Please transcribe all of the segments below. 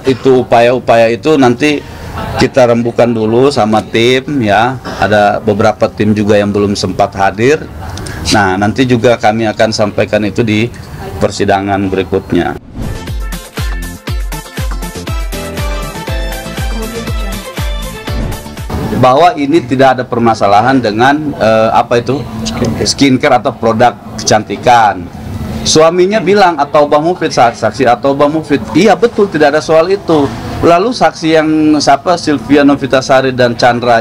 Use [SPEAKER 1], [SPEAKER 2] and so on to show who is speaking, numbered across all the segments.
[SPEAKER 1] Itu upaya-upaya itu nanti kita rembukan dulu sama tim ya. Ada beberapa tim juga yang belum sempat hadir. Nah, nanti juga kami akan sampaikan itu di persidangan berikutnya. Bahwa ini tidak ada permasalahan dengan skincare atau produk kecantikan. Suaminya bilang, atau Bang Mufid, saksi atau Bang Mufid, iya betul, tidak ada soal itu. Lalu saksi yang Sylvia Novitasari dan Chandra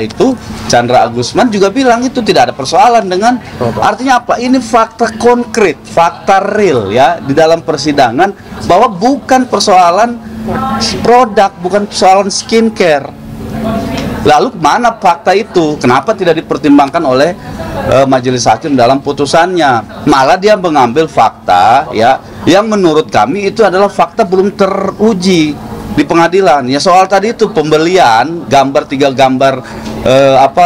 [SPEAKER 1] Agusman juga bilang itu tidak ada persoalan dengan, artinya apa? Ini fakta konkret, fakta real ya di dalam persidangan, bahwa bukan persoalan produk, bukan persoalan skincare. Lalu mana fakta itu? Kenapa tidak dipertimbangkan oleh majelis hakim dalam putusannya? Malah dia mengambil fakta ya yang menurut kami itu adalah fakta belum teruji di pengadilan. Ya soal tadi itu pembelian tiga gambar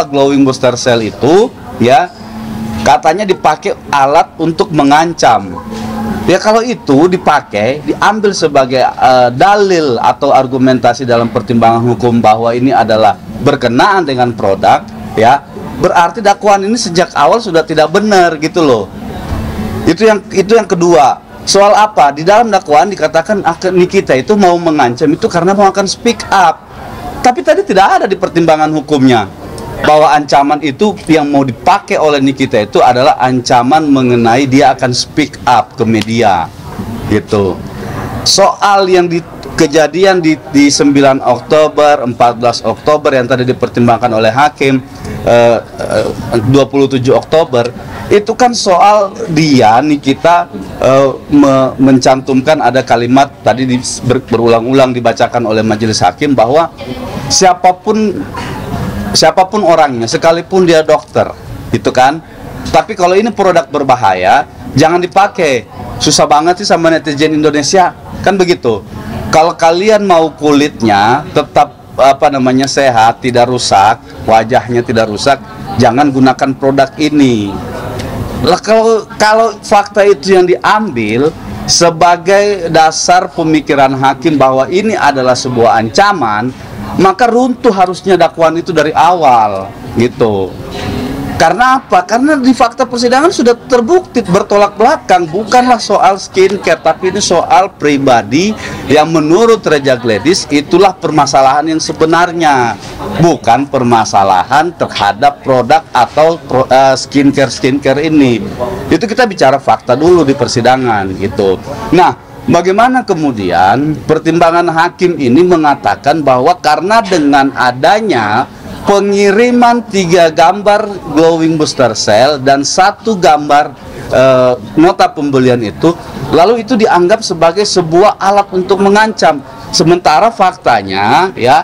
[SPEAKER 1] glowing booster cell itu ya katanya dipakai alat untuk mengancam. Ya kalau itu diambil sebagai dalil atau argumentasi dalam pertimbangan hukum bahwa ini adalah berkenaan dengan produk, ya berarti dakwaan ini sejak awal sudah tidak benar gitu loh. Itu yang kedua. Soal apa? Di dalam dakwaan dikatakan Nikita itu mau mengancam itu karena mau akan speak up. Tapi tadi tidak ada di pertimbangan hukumnya bahwa ancaman itu yang mau dipakai oleh Nikita itu adalah ancaman mengenai dia akan speak up ke media gitu. Soal yang kejadian di 9 Oktober, 14 Oktober yang tadi dipertimbangkan oleh hakim, 27 Oktober itu kan soal Nikita mencantumkan ada kalimat tadi berulang-ulang dibacakan oleh majelis hakim bahwa siapapun orangnya, sekalipun dia dokter, itu kan. Tapi kalau ini produk berbahaya, jangan dipakai. Susah banget sih sama netizen Indonesia, kan begitu. Kalau kalian mau kulitnya tetap sehat, tidak rusak, wajahnya tidak rusak, jangan gunakan produk ini. Lah kalau fakta itu yang diambil sebagai dasar pemikiran hakim bahwa ini adalah sebuah ancaman, maka runtuh harusnya dakwaan itu dari awal gitu. Karena apa? Karena di fakta persidangan sudah terbukti bertolak belakang, bukanlah soal skincare, tapi ini soal pribadi yang menurut Reja Gladys itulah permasalahan yang sebenarnya, bukan permasalahan terhadap produk atau skincare ini. Itu kita bicara fakta dulu di persidangan gitu. Nah, bagaimana kemudian pertimbangan hakim ini mengatakan bahwa karena dengan adanya pengiriman 3 gambar glowing booster cell dan 1 gambar nota pembelian itu, lalu itu dianggap sebagai sebuah alat untuk mengancam. Sementara faktanya ya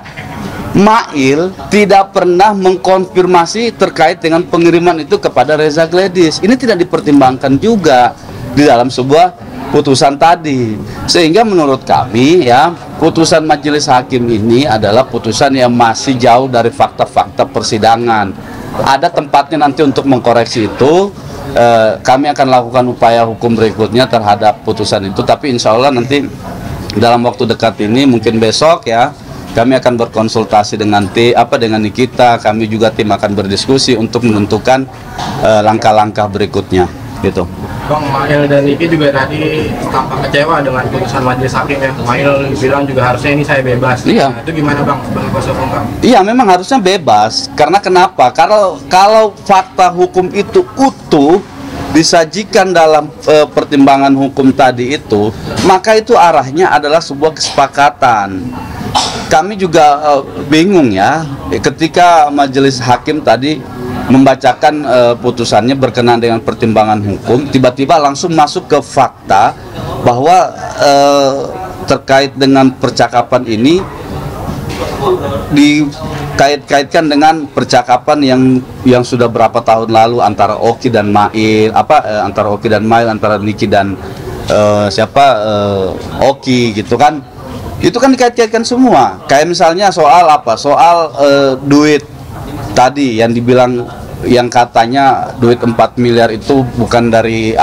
[SPEAKER 1] Mail tidak pernah mengkonfirmasi terkait dengan pengiriman itu kepada Reja Gladys. Ini tidak dipertimbangkan juga di dalam sebuah putusan tadi, sehingga menurut kami ya putusan majelis hakim ini adalah putusan yang masih jauh dari fakta-fakta persidangan. Ada tempatnya nanti untuk mengkoreksi itu. Kami akan lakukan upaya hukum berikutnya terhadap putusan itu, tapi insya Allah nanti dalam waktu dekat ini, mungkin besok ya, kami akan berkonsultasi dengan Nikita. Kami juga tim akan berdiskusi untuk menentukan langkah-langkah berikutnya gitu.
[SPEAKER 2] Bang, Mail dan Niki juga tadi tampak kecewa dengan putusan majelis hakim ya. Mail bilang juga harusnya ini saya bebas.
[SPEAKER 1] Iya.
[SPEAKER 2] Nah, itu gimana Bang sebagai kuasa hukum Bang?
[SPEAKER 1] Iya, memang harusnya bebas. Karena kenapa? Kalau fakta hukum itu utuh disajikan dalam pertimbangan hukum tadi itu, maka itu arahnya adalah sebuah kesepakatan. Kami juga bingung ya ketika majelis hakim tadi membacakan putusannya berkenaan dengan pertimbangan hukum, tiba-tiba langsung masuk ke fakta bahwa terkait dengan percakapan ini dikait-kaitkan dengan percakapan yang sudah berapa tahun lalu antara Oki dan Mail, antara Niki dan Oki gitu kan. Itu kan dikait-kaitkan semua. Kayak misalnya soal duit tadi yang dibilang, yang katanya duit 4 miliar itu bukan dari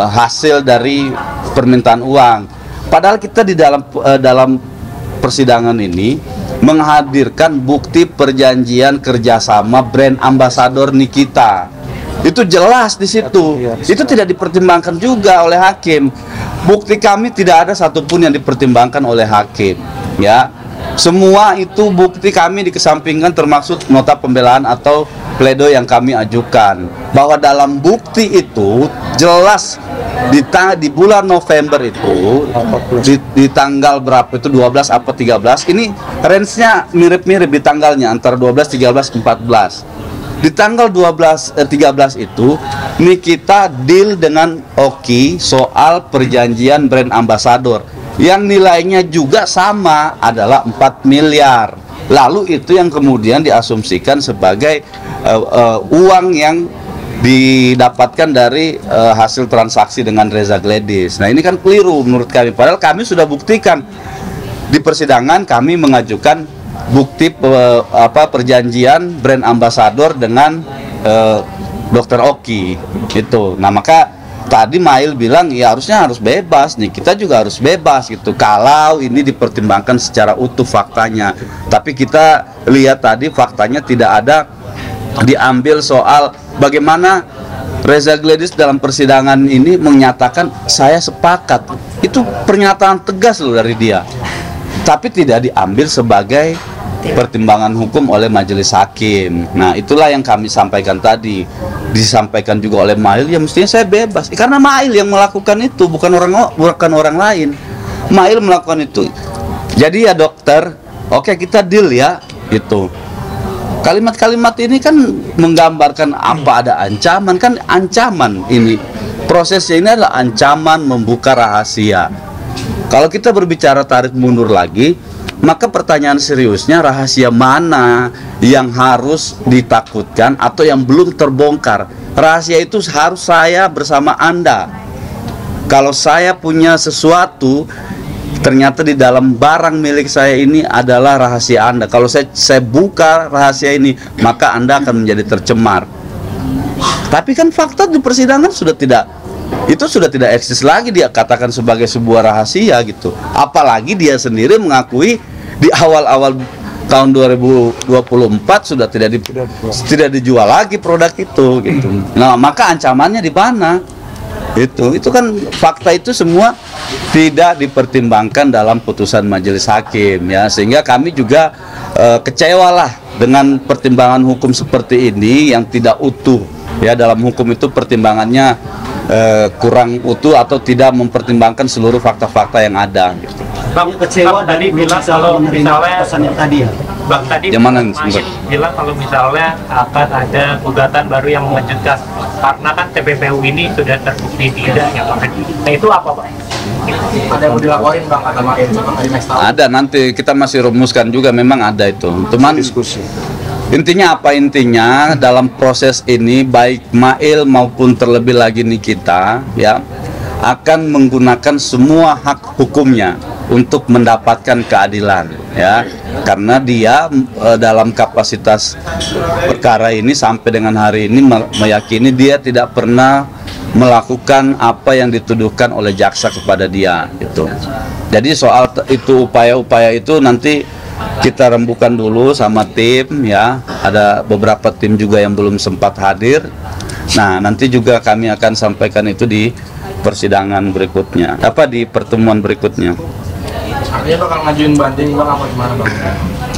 [SPEAKER 1] hasil dari permintaan uang. Padahal kita di dalam persidangan ini menghadirkan bukti perjanjian kerjasama brand ambasador Nikita. Itu jelas di situ. Itu tidak dipertimbangkan juga oleh hakim. Bukti kami tidak ada satupun yang dipertimbangkan oleh hakim. Ya, semua itu bukti kami dikesampingkan, termasuk nota pembelaan atau pledoi yang kami ajukan. Bahwa dalam bukti itu jelas di bulan November itu di tanggal berapa itu 12 apa 13, ini range-nya mirip-mirip di tanggalnya antara 12, 13, 14. Di tanggal 13 itu Nikita deal dengan Oki soal perjanjian brand ambasador yang nilainya juga sama, adalah 4 miliar. Lalu itu yang kemudian diasumsikan sebagai uang yang didapatkan dari hasil transaksi dengan Reza Gladys. Nah, ini kan keliru menurut kami. Padahal kami sudah buktikan di persidangan, kami mengajukan bukti perjanjian brand ambasador dengan Dr. Oki itu. Nah, maka tadi Mail bilang ya harus bebas nih, kita juga harus bebas gitu kalau ini dipertimbangkan secara utuh faktanya. Tapi kita lihat tadi faktanya tidak ada diambil soal bagaimana Reza Gladys dalam persidangan ini menyatakan saya sepakat. Itu pernyataan tegas loh dari dia. Tapi tidak diambil sebagai pertimbangan hukum oleh majelis hakim. Nah, itulah yang kami sampaikan tadi. Disampaikan juga oleh Mail, ya mestinya saya bebas. Karena Mail yang melakukan itu, bukan orang lain. Mail melakukan itu. Jadi ya dokter, oke kita deal ya, itu. Kalimat-kalimat ini kan menggambarkan apa ada ancaman, kan ancaman ini. Prosesnya ini adalah ancaman membuka rahasia. Kalau kita berbicara tarik mundur lagi, maka pertanyaan seriusnya rahasia mana yang harus ditakutkan atau yang belum terbongkar. Rahasia itu harus saya bersama Anda. Kalau saya punya sesuatu, ternyata di dalam barang milik saya ini adalah rahasia Anda. Kalau saya buka rahasia ini, maka Anda akan menjadi tercemar. Tapi kan fakta di persidangan sudah tidak eksis lagi, dia katakan sebagai sebuah rahasia gitu. Apalagi dia sendiri mengakui di awal-awal tahun 2024 sudah tidak dijual lagi produk itu gitu. Nah, maka ancamannya di mana? Itu kan fakta itu semua tidak dipertimbangkan dalam putusan majelis hakim ya, sehingga kami juga kecewalah dengan pertimbangan hukum seperti ini yang tidak utuh ya. Dalam hukum itu pertimbangannya kurang utuh atau tidak mempertimbangkan seluruh fakta-fakta yang ada gitu.
[SPEAKER 3] Bang, kecewa tadi bilang kalau misalnya pesan yang tadi ya. Bang tadi bilang kalau misalnya akan ada gugatan baru yang mengejutkan karena kan TPPU ini sudah terbukti tidak ya Bang. Nah, itu apa Pak?
[SPEAKER 2] Ada yang mau dilaporin Bang kata Mail?
[SPEAKER 1] Ada, nanti kita masih rumuskan juga, memang ada itu. Cuman diskusi. Intinya apa? Intinya dalam proses ini baik Mail maupun terlebih lagi Nikita ya akan menggunakan semua hak hukumnya untuk mendapatkan keadilan ya, karena dia dalam kapasitas perkara ini sampai dengan hari ini meyakini dia tidak pernah melakukan apa yang dituduhkan oleh jaksa kepada dia itu. Jadi soal itu upaya-upaya itu nanti kita rembukan dulu sama tim ya, ada beberapa tim juga yang belum sempat hadir. Nah, nanti juga kami akan sampaikan itu di persidangan berikutnya, di pertemuan berikutnya.
[SPEAKER 2] Artinya bakal ngajuin banding Bang apa gimana Bang?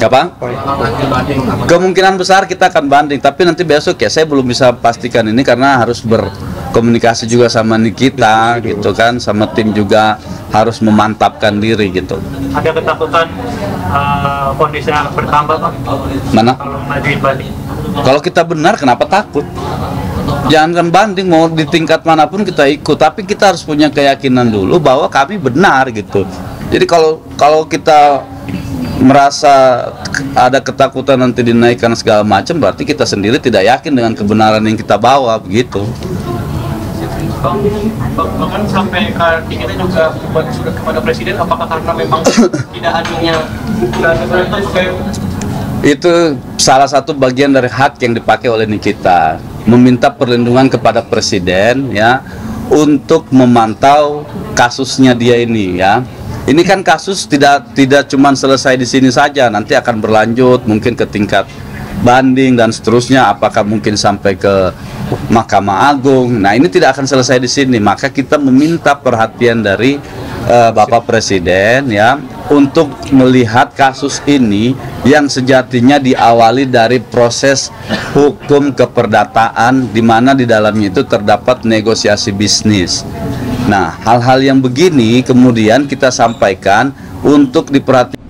[SPEAKER 1] Apa?
[SPEAKER 2] Ngajuin banding apa?
[SPEAKER 1] Kemungkinan besar kita akan banding, tapi nanti besok ya saya belum bisa pastikan ini karena harus berkomunikasi juga sama Nikita gitu kan, sama tim juga harus memantapkan diri gitu.
[SPEAKER 3] Ada ketakutan kondisi yang bertambah Bang?
[SPEAKER 1] Mana?
[SPEAKER 3] Kalau ngajuin banding.
[SPEAKER 1] Kalau kita benar kenapa takut? Jangankan banding, mau di tingkat manapun kita ikut, tapi kita harus punya keyakinan dulu bahwa kami benar gitu. Jadi kalau kita merasa ada ketakutan nanti dinaikkan segala macam, berarti kita sendiri tidak yakin dengan kebenaran yang kita bawa begitu.
[SPEAKER 3] Bahkan sampai kita juga buat surat kepada presiden, apakah karena memang tidak adanya
[SPEAKER 1] itu salah satu bagian dari hak yang dipakai oleh Nikita, meminta perlindungan kepada presiden ya untuk memantau kasusnya dia ini ya. Ini kan kasus tidak cuma selesai di sini saja, nanti akan berlanjut mungkin ke tingkat banding dan seterusnya, apakah mungkin sampai ke Mahkamah Agung. Nah, ini tidak akan selesai di sini, maka kita meminta perhatian dari Bapak Presiden ya untuk melihat kasus ini yang sejatinya diawali dari proses hukum keperdataan, di mana di dalamnya itu terdapat negosiasi bisnis. Nah, hal-hal yang begini kemudian kita sampaikan untuk diperhatikan